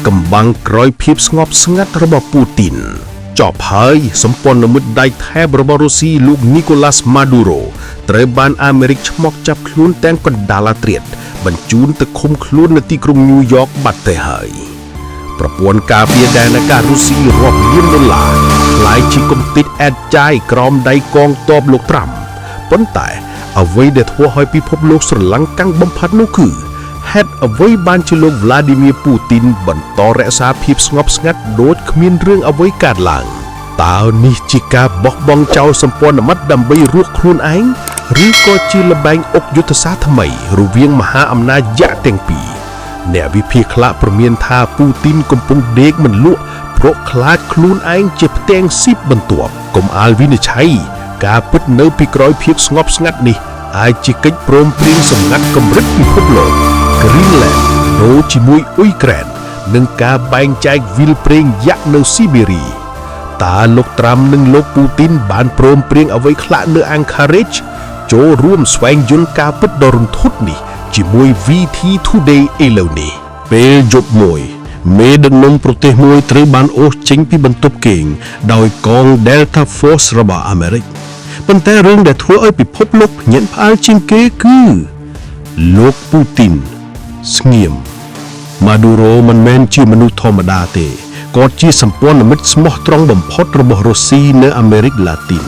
កំបាំងក្រោយភាពស្ងប់ស្ងាត់របស់ពូទីនចប់ហើយសម្ព័ន្ធមិត្តដៃថែបរបស់រុស្ស៊ីលោកនីកូឡាស់ម៉ាឌូរ៉ូត្រូវបានអាមេរិកឆ្មក់ចាប់ខ្លួនទាំងកណ្ដាលអាត្រៀតបញ្ជូនទៅឃុំខ្លួននៅទីក្រុងញូវយ៉កបាត់ទៅហើយប្រព័ន្ធការពារដែនអាកាសរុស្ស៊ីរាប់លានដុល្លារខ្លាយជាគំតិចអែតចាយក្រោមដៃកងទ័ពលោកត្រាំប៉ុន្តែអ្វីដែលធ្វើឲ្យពិភពលោកស្រឡាំងកាំងបំផាត់នោះគឺហេតុអ្វីបានជាលោកវ្លាឌីមៀពូទីនបន្តរក្សាភាពស្ងប់ស្ងាត់ដូចគ្មានរឿងអ្វីកើតឡើងតើនេះជាការបោះបង់ចោលសម្ព័ន្ធមិត្តដើម្បីរស់ខ្លួនឯងឬក៏ជាលបែងអុកយុទ្ធសាស្ត្រថ្មីរវាងមហាអំណាចយក្សទាំងពីរអ្នកវិភាគខ្លះព្រមានថាពូទីនកំពុងដេកមិនលក់ព្រោះខ្លាចខ្លួនឯងជាផ្ទាំងស៊ីបបន្ទាប់កុំអាលវិនិច្ឆ័យការពិតនៅពីក្រោយភាពស្ងប់ស្ងាត់នេះអាចជាកិច្ចព្រមព្រៀងសម្ងាត់កម្រិតពិភពលោក Greenland ដូចជាមួយអ៊ុយក្រែននិងការបែងចែកវីលព្រេងយក្សនៅស៊ីបេរីតើលោកត្រាំនិងលោកពូទីនបានព្រមព្រៀងអ្វីខ្លះនៅអាំងការ៉េចចូលរួមស្វែងយល់ការពិតដ៏រន្ធត់នេះជាមួយ VT Today ឥឡូវនេះពេលយប់មួយមេដឹកនាំប្រទេសមួយត្រូវបានអូសចេញពីបន្ទប់គេងដោយកង Delta Force របស់អាមេរិកប៉ុន្តែរឿងដែលធ្វើឲ្យពិភពលោកភ្ញាក់ផ្អើលជាងគេគឺលោកពូទីនស្ងៀមម៉ាឌូរ៉ូមិនមែនជាមនុស្សធម្មតាទេគាត់ជាសម្ព័ន្ធមិត្តស្មោះត្រង់បំផុតរបស់រុស្ស៊ីនៅអាមេរិកឡាទីន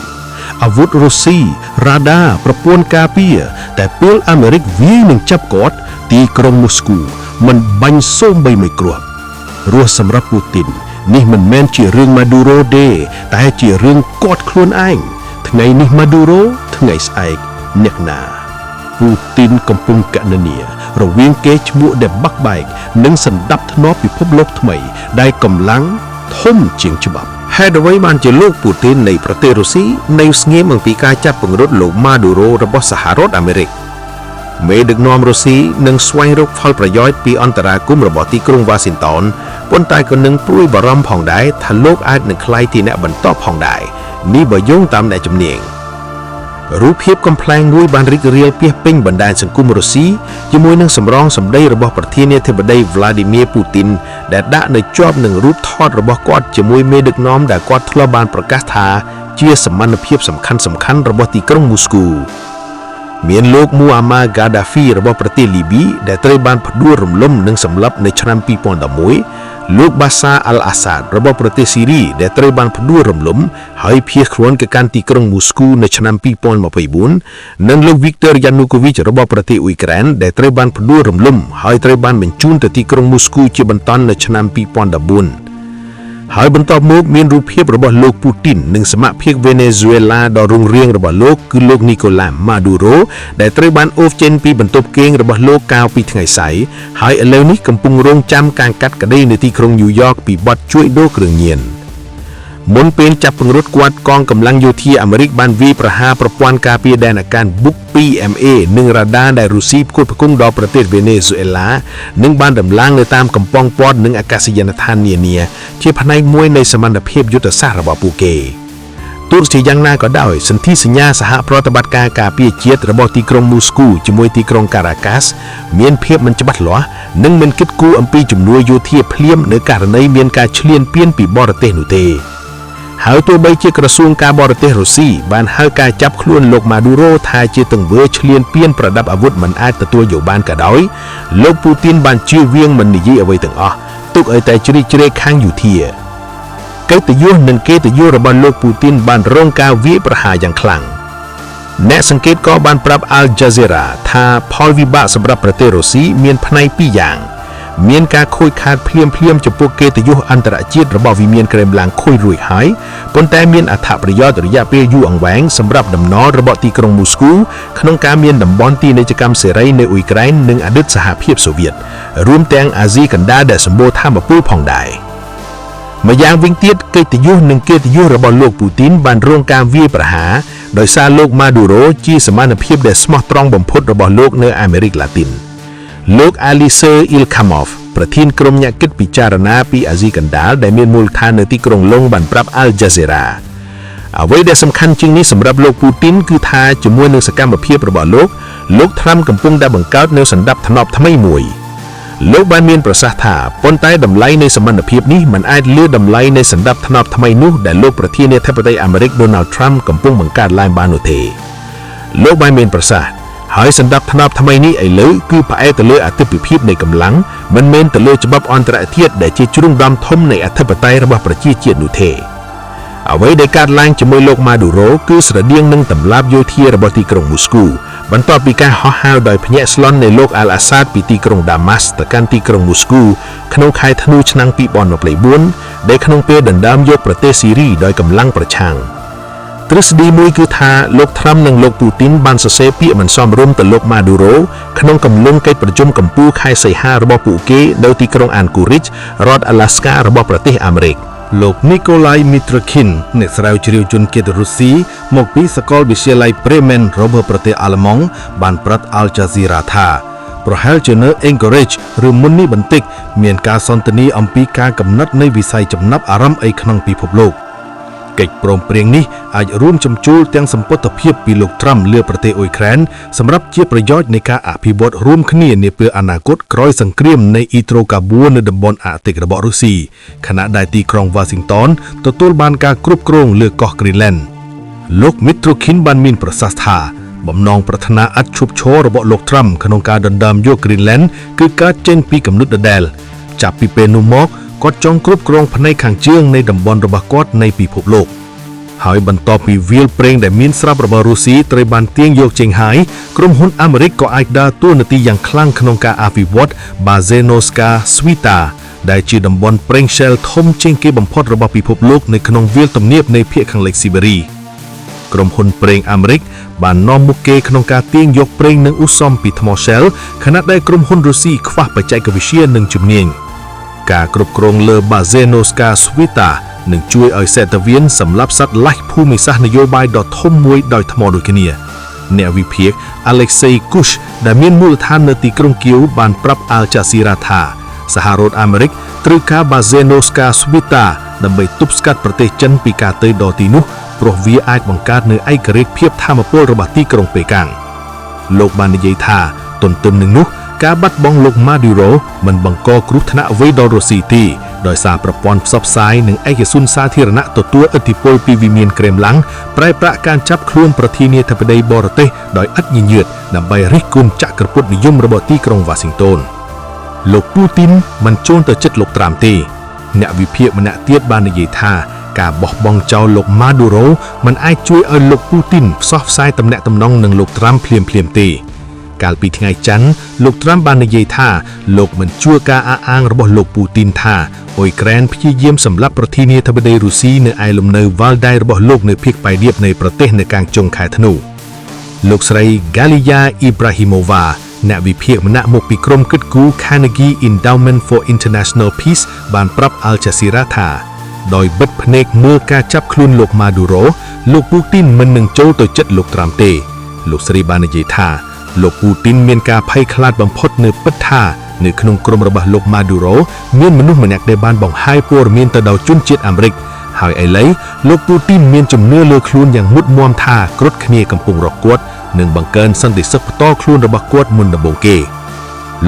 អាវុធរុស្ស៊ីរ៉ាដាប្រព័ន្ធការពារតែពេលអាមេរិកវាយនឹងចាប់គាត់ទីក្រុងមូស្គូមិនបាញ់សូម្បីមួយគ្រាប់រស់សម្រាប់ពូទីននេះមិនមែនជារឿងម៉ាឌូរ៉ូទេតែជារឿងគាត់ខ្លួនឯងថ្ងៃនេះម៉ាឌូរ៉ូថ្ងៃស្អែកអ្នកណាពូទីនកំពុងកណនារវាងគេឈ្មោះដែលបាក់បែកនិងសណ្ដាប់ធ្នាប់ពិភពលោកថ្មីដែលកម្លាំងធំជាងច្បាប់ហេតុអ្វីបានជាលោកពូទីននៃប្រទេសរុស្ស៊ីនៅស្ងៀមអំពីការចាប់ពង្រត់លោកម៉ាឌូរ៉ូរបស់សហរដ្ឋអាមេរិកមេដឹកនាំរុស្ស៊ីនឹងស្វែងរកផលប្រយោជន៍ពីអន្តរាគមន៍របស់ទីក្រុងវ៉ាស៊ីនតោនប៉ុន្តែក៏នឹងព្រួយបារម្ភផងដែរថាលោកអាចនឹងក្លាយជាអ្នកបន្តផងដែរនេះបើយោងតាមអ្នកជំនាញរូបភាពកំប្លែងមួយបានរីករាលពាសពេញបណ្ដាញសង្គមរុស្ស៊ីជាមួយនឹងសម្រងសម្ដីរបស់ប្រធានាធិបតីវ្លាឌីមៀពូទីនដែលដាក់នៅជាប់នឹងរូបថតរបស់គាត់ជាមួយមេដឹកនាំដែលគាត់ធ្លាប់បានប្រកាសថាជាសមត្ថភាពសំខាន់របស់ទីក្រុងមូស្គូមានលោកមូអាម៉ាហ្គាដាហ្វីរបស់ប្រទេសលីប៊ីដែលត្រូវបានផ្ដួលរំលំនិងសម្លាប់នៅឆ្នាំ2011លោកបាសាអល់អាសាដរបស់ប្រទេសស៊ីរីដែលត្រូវបានផ្ដួលរំលំហើយភៀសខ្លួនទៅកាន់ទីក្រុងមូស្គូនៅឆ្នាំ2024និងលោកវីកទ័រយ៉ានូកូវីចរបស់ប្រទេសអ៊ុយក្រែនដែលត្រូវបានផ្ដួលរំលំហើយត្រូវបានបញ្ជូនទៅទីក្រុងមូស្គូជាបន្តនៅឆ្នាំ2014ហើយបន្ទាប់មកមានរូបភាពរបស់លោកពូទីននិងសមាភិកវេណេស៊ុយអេឡាដ៏រុងរឿងរបស់លោកគឺលោកនីកូឡាម៉ាឌូរ៉ូដែលត្រូវបានអូសចេញពីបន្ទប់គេងរបស់លោកកាលពីថ្ងៃសៅរ៍ហើយឥឡូវនេះកំពុងរងចាំការកាត់ក្តីនៅទីក្រុងញូវយ៉កពីបទជួញដូរគ្រឿងញៀនមុនពេលចាប់ពង្រត់គាត់កងកម្លាំងយោធាអាមេរិកបានវាយប្រហារប្រព័ន្ធការពារដែនអាកាស Buk PMA និងរ៉ាដាដែលរុស្ស៊ីផ្គត់ផ្គង់ដល់ប្រទេសវេណេស៊ុយអេឡានិងបានដំឡើងនៅតាមកំពង់ព័ទ្ធនិងអាកាសយានដ្ឋាននានាជាផ្នែកមួយនៃសមត្ថភាពយុទ្ធសាស្ត្ររបស់ពួកគេទោះជាយ៉ាងណាក៏ដោយសន្ធិសញ្ញាសហប្រតិបត្តិការការពារជាតិរបស់ទីក្រុងមូស្គូជាមួយទីក្រុងការ៉ាកាសមានភាពមិនច្បាស់លាស់និងមិនគិតគូរអំពីជំនួយយោធាភ្លាមនៅករណីមានការឈ្លានពានពីបរទេសនោះទេហើយទោះបីជាក្រសួងការបរទេសរុស្ស៊ីបានហៅការចាប់ខ្លួនលោកម៉ាឌូរ៉ូថាជាទង្វើឈ្លានពានប្រដាប់អាវុធមិនអាចទទួលយកបានក៏ដោយលោកពូទីនបានជៀសវាងមិននិយាយអ្វីទាំងអស់ទុកឲ្យតែជ្រៀតជ្រែកខាងយោធាកិត្តិយសនិងកិត្តិយសរបស់លោកពូទីនបានរងការវាយប្រហារយ៉ាងខ្លាំងអ្នកសង្កេតក៏បានប្រាប់ Al Jazeera ថាផលវិបាកសម្រាប់ប្រទេសរុស្ស៊ីមានផ្នែកពីរយ៉ាងមានការខូចខាតភ្លាមចំពោះកិត្តិយសអន្តរជាតិរបស់វិមានក្រែមឡាំងខូចរួចហើយប៉ុន្តែមានអត្ថប្រយោជន៍រយៈពេលយូរអង្វែងសម្រាប់ដំណររបស់ទីក្រុងមូស្គូក្នុងការមានតំបន់ពាណិជ្ជកម្មសេរីនៅអ៊ុយក្រែននិងអតីតសហភាពសូវៀតរួមទាំងអាស៊ីកណ្ដាលដែលសម្បូរថាមពលផងដែរម្យ៉ាងវិញទៀតកិត្តិយសនិងកិត្តិយសរបស់លោកពូទីនបានរងការវាយប្រហារដោយសារលោកម៉ាឌូរ៉ូជាសមានភាពដែលស្មោះត្រង់បំផុតរបស់លោកនៅអាមេរិកឡាទីនលោកអាលីសឺអ៊ីលខាម៉ូវប្រធានក្រុមញាក់គិតពិចារណាពីអាស៊ីកណ្ដាលដែលមានមូលដ្ឋាននៅទីក្រុងឡុងបានប្រាប់ Al Jazeera អ្វីដែលសំខាន់ជាងនេះសម្រាប់លោកពូទីនគឺថាជាមួយនឹងសកម្មភាពរបស់លោកត្រាំកំពុងតែបង្កើតនូវសណ្ដាប់ធ្នាប់ថ្មីមួយ លោកបានមានប្រសាសន៍ថាប៉ុន្តែតម្លៃនៃសមត្ថភាពនេះមិនអាចលើតម្លៃនៃសន្តិភាពថ្នប់ថ្មីនោះដែលលោកប្រធានាធិបតីអាមេរិក Donald Trump កំពុងបង្កើតឡើងបាននោះទេលោកបានមានប្រសាសន៍ហើយសន្តិភាពថ្នប់ថ្មីនេះឥឡូវគឺផ្អែកទៅលើអធិបតេយ្យភាពនៃកម្លាំងមិនមែនទៅលើច្បាប់អន្តរជាតិដែលជាជ្រុងដំធំនៃអធិបតេយ្យរបស់ប្រជាជាតិនោះទេអ្វីដែលកើតឡើងជាមួយលោក Maduro គឺស្រដៀងនឹងតម្លាប់យោធារបស់ទីក្រុងមូស្គូបន្ទាប់ពីការហោះហើរដោយភ្ញាក់ស្លន់នៃលោក Al-Assad ពីទីក្រុង Damas ទៅកាន់ទីក្រុងមូស្គូក្នុងខែធ្នូឆ្នាំ2024ដែលក្នុងពេលដណ្ដើមយកប្រទេសស៊ីរីដោយកម្លាំងប្រឆាំងទ្រឹស្ដីមួយគឺថាលោក Trump និងលោក Putin បានសរសេរពាក្យមិនសមរម្យទៅលោក Maduro ក្នុងកំឡុងកិច្ចប្រជុំកំពូលខែសីហារបស់ពួកគេនៅទីក្រុង Anchorage រដ្ឋ Alaska របស់ប្រទេសអាមេរិកលោក Nikolai Mitrokhin អ្នកស្រាវជ្រាវជនជាតិរុស្ស៊ីមកពីសាកលវិទ្យាល័យ Bremen របស់ប្រទេសអាល្លឺម៉ង់បានប្រាប់ Al Jazeera ថាប្រហែលជានៅ Anchorage ឬមុននេះបន្តិចមានការសន្ទនាអំពីការកំណត់នៃវិស័យចំណាប់អារម្មណ៍អីក្នុងពិភពលោកកិច្ចព្រមព្រៀងនេះអាចរួមចំជួលទាំងសម្ព័ន្ធភាពពីលោក Trump លើប្រទេសអ៊ុយក្រែនសម្រាប់ជាប្រយោជន៍នៃការអភិវឌ្ឍរួមគ្នានាពេលអនាគតក្រោយសង្គ្រាមនៃអ៊ីត្រូកាបួននៅតំបន់អាកទិករបស់រុស្ស៊ីខណៈដែលទីក្រុង Washington ទទួលបានការគ្រប់គ្រងលើកោះ Greenland លោក Mitrokhin បានមានប្រសាសន៍ថាបំណងប្រាថ្នាឥតឈប់ឈររបស់លោក Trump ក្នុងការដណ្ដើមយក Greenland គឺកើតចេញពីគំនិតដដែលចាប់ពីពេលនោះមកគាត់ចង់គ្រប់គ្រងផ្នែកខាងជើងនៃតំបន់របស់គាត់នៃពិភពលោកហើយបន្ទាប់ពីវាលប្រេងដែលមានស្រាប់របស់រុស្ស៊ីត្រូវបានទាញយកចេញហើយក្រុមហ៊ុនអាមេរិកក៏អាចដើរតួនាទីយ៉ាងខ្លាំងក្នុងការអភិវឌ្ឍ Bazenovska Svita ដែលជាតំបន់ប្រេង Shell ធំជាងគេបំផុតរបស់ពិភពលោកនៅក្នុងវាលទំនាបនៃភាគខាងលិចស៊ីបេរីក្រុមហ៊ុនប្រេងអាមេរិកបាននាំមុខគេក្នុងការទាញយកប្រេងនិងឧស្សាហ៍ពីថ្ម Shell ខណៈដែលក្រុមហ៊ុនរុស្ស៊ីខ្វះបច្ចេកវិទ្យានិងជំនាញការគ្រប់គ្រងលើ Bazenovska Svita នឹងជួយឲ្យសេតវៀនសម្លាប់សត្វឡាស់ភូមិសាស្ត្រនយោបាយដ៏ធំមួយដោយថ្មដូចគ្នាអ្នកវិភាគ Alexei Kush ដែលមានមូលដ្ឋាននៅទីក្រុងគៀវបានប្រាប់ Al Jazeera ថាសហរដ្ឋអាមេរិកត្រូវការ Bazenovska Svita ដើម្បីទប់ស្កាត់ប្រទេសចិនពីការទៅដល់ទីនោះព្រោះវាអាចបង្កើតនូវឯករាជ្យភាពថាមពលរបស់ទីក្រុងប៉េកាំងលោកបាននិយាយថាទន្ទឹមនឹងនោះការបាត់បង់លោក Maduro មិនបង្កគ្រោះថ្នាក់អ្វីដល់រុស្ស៊ីទេដោយសារប្រព័ន្ធផ្សព្វផ្សាយនិងឯកជនសាធារណៈទទួលឥទ្ធិពលពីវិមានក្រែមឡាំងប្រែប្រាក់ការចាប់ខ្លួនប្រធានាធិបតីបរទេសដោយឥតញញើតដើម្បីរិះគន់ចក្រពត្តិនិយមរបស់ទីក្រុង Washington លោក Putin មិនចូលទៅចិត្តលោក Trump ទេអ្នកវិភាគម្នាក់ទៀតបាននិយាយថាការបោះបង់ចោលលោក Maduro មិនអាចជួយឲ្យលោក Putin ផ្សព្វផ្សាយទំនាក់ទំនងនឹងលោក Trump ភ្លាមៗទេកាលពីថ្ងៃច័ន្ទលោក Trump បាននិយាយថាលោកមិនជួលការអះអាងរបស់លោក Putin ថាអ៊ុយក្រែនព្យាយាមសម្លាប់ប្រធានាធិបតីរុស្ស៊ីនៅឯលំនៅ Valdai របស់លោកនៅភាគប៉ែកឌៀបនៃប្រទេសនៅកាំងចុងខែធ្នូលោកស្រី Galia Ibrahimova អ្នកវិភាគម្នាក់មកពីក្រុមគិតគូរ Carnegie Endowment for International Peace បានប្រាប់ Al Jazeera ថាដោយបិទភ្នែកមើលការចាប់ខ្លួនលោក Maduro លោក Putin មិននឹងចូលទៅចិត្តលោក Trump ទេលោកស្រីបាននិយាយថាលោក Putin មានការភ័យខ្លាចបំផុតនៅពិតថានៅក្នុងក្រុមរបស់លោក Maduro មានមនុស្សម្នាក់ដែលបានបង្ហាញព័ត៌មានទៅដល់ជនជាតិអាមេរិកហើយឥឡូវលោក Putin មានជំនឿលើខ្លួនយ៉ាងមុតមាំថាគ្រុឌគ្នាកំពុងរកគាត់និងបង្កើនសន្តិសុខផ្ទាល់ខ្លួនរបស់គាត់មុនដំបូងគេ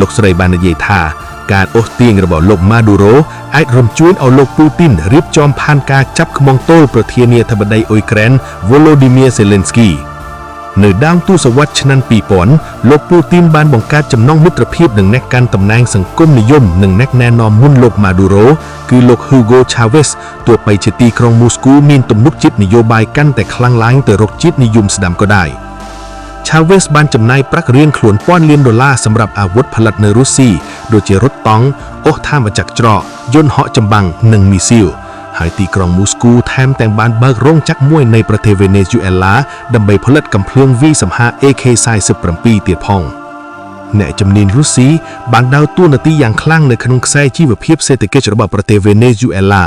លោកស្រីបាននិយាយថាការអូសទាញរបស់លោក Maduro អាចរំជួនឲ្យលោក Putin រៀបចំផែនការចាប់ខ្មងទោលប្រធានាធិបតីអ៊ុយក្រែន Volodymyr Zelensky នៅដើមទសវត្សរ៍ឆ្នាំ2000លោក Putin បានបង្កើតចំណងមិត្តភាពនឹងអ្នកកាន់តំណែងសង្គមនិយមនិងអ្នកណែនាំមុនលោក Maduro គឺលោក Hugo Chavez ទោះបីជាទីក្រុងមូស្គូមានទំនុកចិត្តនយោបាយកាន់តែខ្លាំងឡើងទៅរកជាតិនិយមស្ដាំក៏ដោយChavez បានចំណាយប្រាក់រៀងខ្លួន$1,000,000,000សម្រាប់អាវុធផលិតនៅរុស្ស៊ីដូចជារថតង់អូសថាមចក្រច្រកយន្តហក់ចម្បាំងនិងមីស៊ីលហើយទីក្រុងមូស្គូថែមទាំងបានបើករោងចក្រមួយនៃប្រទេសវេណេស៊ុយអេឡាដើម្បីផលិតកាំភ្លើងវាយសម្ហារ AK-47 ទៀតផងអ្នកជំនាញរុស្ស៊ីបានដើរតួនាទីយ៉ាងខ្លាំងនៅក្នុងខ្សែជីវភាពសេដ្ឋកិច្ចរបស់ប្រទេសវេណេស៊ុយអេឡា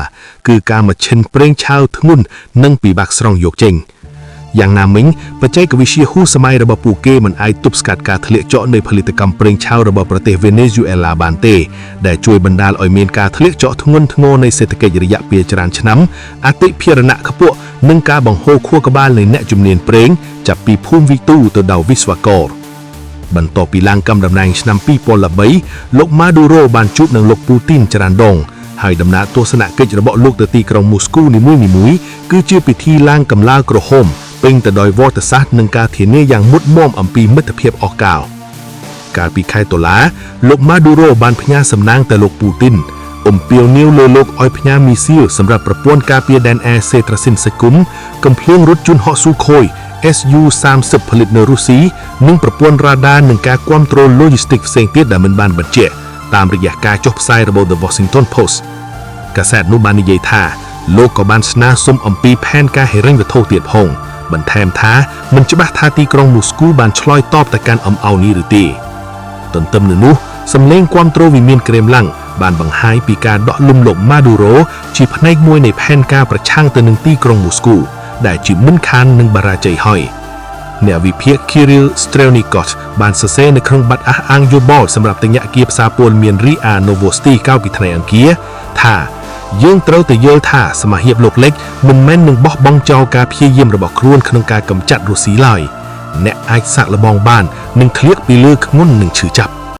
គឺការមកឈិនប្រេងឆៅធ្ងន់និងពិបាកស្រង់យកចេញយ៉ាងណាមិញបច្ចេកវិទ្យាហួសសម័យរបស់ពួកគេមិនអាចទប់ស្កាត់ការធ្លាក់ចុះនៃផលិតកម្មប្រេងឆៅរបស់ប្រទេសវេណេស៊ុយអេឡាបានទេដែលជួយបណ្ដាលឲ្យមានការធ្លាក់ចុះធ្ងន់ធ្ងរនៃសេដ្ឋកិច្ចរយៈពេលច្រើនឆ្នាំអតិភិរណៈខ្ពស់និងការបង្ហូរខួរក្បាលនៃអ្នកជំនាញប្រេងចាប់ពីភូមិវិទូទៅដល់វិស្វករ បន្ទាប់ពីឡើងកាន់តំណែងឆ្នាំ2013លោកម៉ាឌូរ៉ូបានជួបនឹងលោកពូទីនច្រើនដងហើយដំណើរទស្សនកិច្ចរបស់លោកទៅទីក្រុងមូស្គូនីមួយៗគឺជាពិធីឡើងកម្លើក្រហមពេញទៅដោយវត្តសាស្ត្រនិងការធានាយ៉ាងមុតមាំអំពីមិត្តភាពអស់កលកាលពីខែតុលាលោកម៉ាឌូរ៉ូបានផ្ញើសំណាងទៅលោកពូទីនអំពាវនាវលើលោកឲ្យផ្ញើមីស៊ីលសម្រាប់ប្រព័ន្ធការពារដែនអែរសេត្រាស៊ីនសេគុំកំភ្លើងរថយន្តហក់ស៊ូខូយ SU-30 ផលិតនៅរុស្ស៊ីនិងប្រព័ន្ធរ៉ាដានិងការគ្រប់គ្រងឡូជីស្ទីកផ្សេងទៀតដែលមិនបានបញ្ជាក់តាមរយៈការចុះផ្សាយរបស់ The Washington Post កាសែតនោះបាននិយាយថាលោកក៏បានស្នើសុំអំពីផែនការហិរញ្ញវត្ថុទៀតផងបន្ថែមថាមិនច្បាស់ថាទីក្រុងមូស្គូបានឆ្លើយតបទៅកាន់អំអោយនេះឬទេទន្ទឹមនឹងនោះសម្លេងគាំទ្រវិមានក្រែមឡាំងបានបង្ហាញពីការដកលុំលោកម៉ាឌូរ៉ូជាផ្នែកមួយនៃផែនការប្រឆាំងទៅនឹងទីក្រុងមូស្គូដែលជាមិនខាននឹងបរាជ័យហើយអ្នកវិភាគ Kirill Strelnikov បានសរសេរនៅក្នុងបទអះអាងយោបល់សម្រាប់ទិញអគារផ្សារព័ត៌មាន RIA Novosti កាលពីថ្ងៃអង្គារថាយើងត្រូវតែយល់ថាសមាហិកលោកលេខមិនមែននឹងបោះបង់ចោលការព្យាយាមរបស់ខ្លួនក្នុងការកម្ចាត់រុស្ស៊ីឡើយអ្នកអាចសាក់លបងបាននិងធ្លាក់ពីលើធ្ងន់និងឈឺចាប់